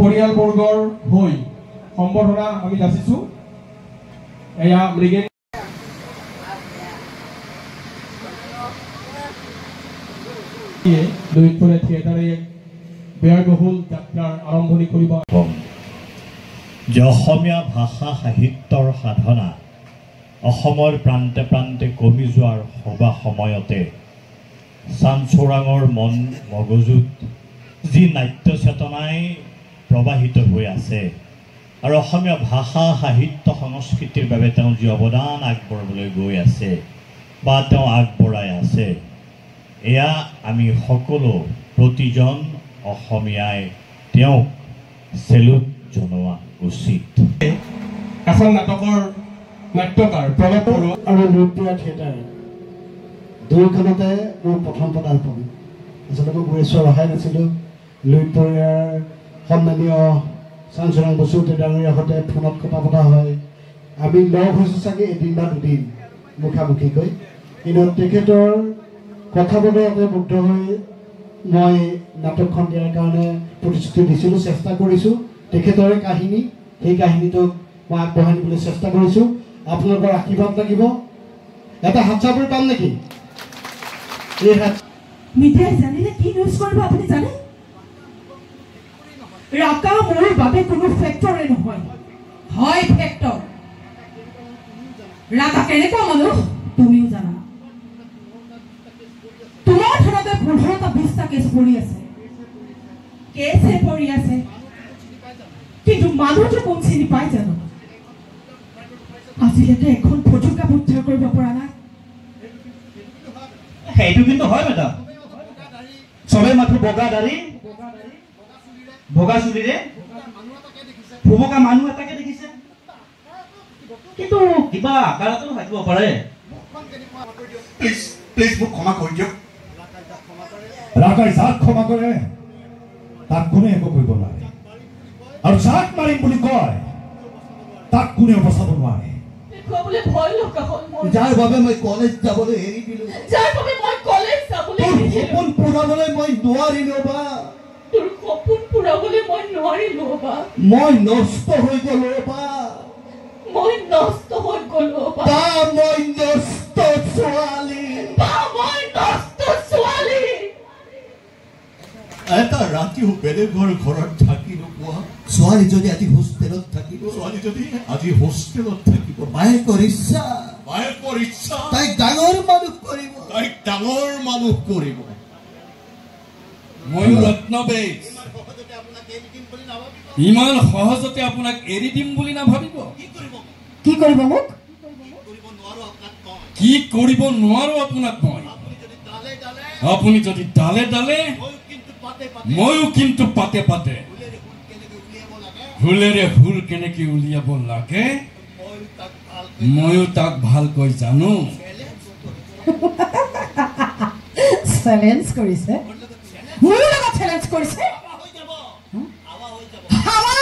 পৰিয়ালবৰ্গৰ হৈ সম্বৰ্ধনা আমি যাচিছো। এয়া মৃগেন লুইতপুৰে থিয়েটাৰে ব্যয়বহুল যাত্ৰাৰ আৰম্ভণি কৰিব। যে অসমীয়া ভাষা সাহিত্যৰ সাধনা অসমৰ প্ৰান্তে প্ৰান্তে কমি যোৱাৰ সবা সময়তে চাঞ্চোৰাঙৰ মন মগজুত যি নাট্য চেতনাই প্ৰবাহিত হৈ আছে আৰু অসমীয়া ভাষা সাহিত্য সংস্কৃতিৰ বাবে তেওঁ যি অৱদান আগবঢ়াবলৈ গৈ আছে বা তেওঁ আগবঢ়াই আছে, এয়া আমি সকলো প্ৰতিজন অসমীয়াই তেওঁক চেলুট জনোৱা উচিত। এখন নাটকৰ নাট্যকাৰ প্ৰণৱ বৰুৱা আৰু লুইতপুৰ থিয়েটাৰ দুয়োখনতে মোৰ প্ৰথম পদাৰ্পণ। আচলতে মই গৈছোঁ অহাই নাছিলোঁ। লুইতপুৰীয়াৰ সন্মানীয় চাঞ্চোৰাং বসুমতাৰী ডাঙৰীয়াৰ সৈতে ফোনত কথা পতা হয়। আমি লগ হৈছোঁ চাগে এদিন বা দুদিন মুখামুখিকৈ, কিন্তু তেখেতৰ কথা বতৰাতে মুগ্ধ হৈ মই নাটকখন দিয়াৰ কাৰণে প্ৰতিশ্ৰুতি দিছিলোঁ, চেষ্টা কৰিছোঁ। তেখেতৰে কাহিনী, সেই কাহিনীটোক মই আগবঢ়াই নিবলৈ চেষ্টা কৰিছোঁ। আপোনালোকৰ আশীৰ্বাদ লাগিব। এটা হাত চাপৰি পাম নেকি? এই হাত মিঠাই জানিলে কি নিউজ কৰিব আপুনি জানে? ৰাকা মোৰ বাবে কোনো ফেক্টৰে নহয়, হয় ফেক্টৰ। ৰাকা কেনেকুৱা মানুহ তুমিও জানা। তোমাৰ থানাতে 15টা 20টা কেছ পৰি আছে, কেছে পৰি আছে, কিন্তু মানুহটো কোন চিনি পাই জানো? আজিলৈকে এখন ফটোকা উদ্ধাৰ কৰিব পৰা নাই। সেইটো কিন্তু হয় মেডাম, চবে মাথো বগা দাড়ি বগা চুলিৰে ভুবকা মানুহ এটাকে দেখিছে, কিন্তু কিবা আকাৰতো থাকিব পাৰে। প্লিজ মোক ক্ষমা কৰি দিয়ক। ৰাকাই যাক ক্ষমা কৰে তাক কোনে একো কৰিব নোৱাৰে, আৰু যাক মাৰিম বুলি কয় তাক কোনেও বচাব নোৱাৰে। যাৰ বাবে মই কলেজ যাবলৈ এৰি দিলোঁ, সপোন পূৰাবলৈ মই নোৱাৰিলোঁ বা মই নষ্ট হৈ গ'লো বা মই নষ্ট ছোৱালী। এটা ৰাতিও বেলেগৰ ঘৰত থাকি নোপোৱা ছোৱালী যদি আজি হোষ্টেলত থাকিব, মায়েকৰ ইচ্ছা তাইক ডাঙৰ মানুহ কৰিব। ময়ো ৰত্নবেশ, ইমান সহজতে আপোনাক এৰি দিম বুলি নাভাবিব। কি কৰিব মোক? কি কৰিব নোৱাৰো আপোনাক মই। আপুনি যদি ডালে ডালে, ময়ো কিন্তু পাতে পাতে, হুলেৰে হুল কেনেকে উলিয়াব লাগে ময়ো তাক ভালকৈ জানো। চেলেঞ্জ কৰিছে, মোৰ লগত চেলেঞ্জ কৰিছে। হাৱা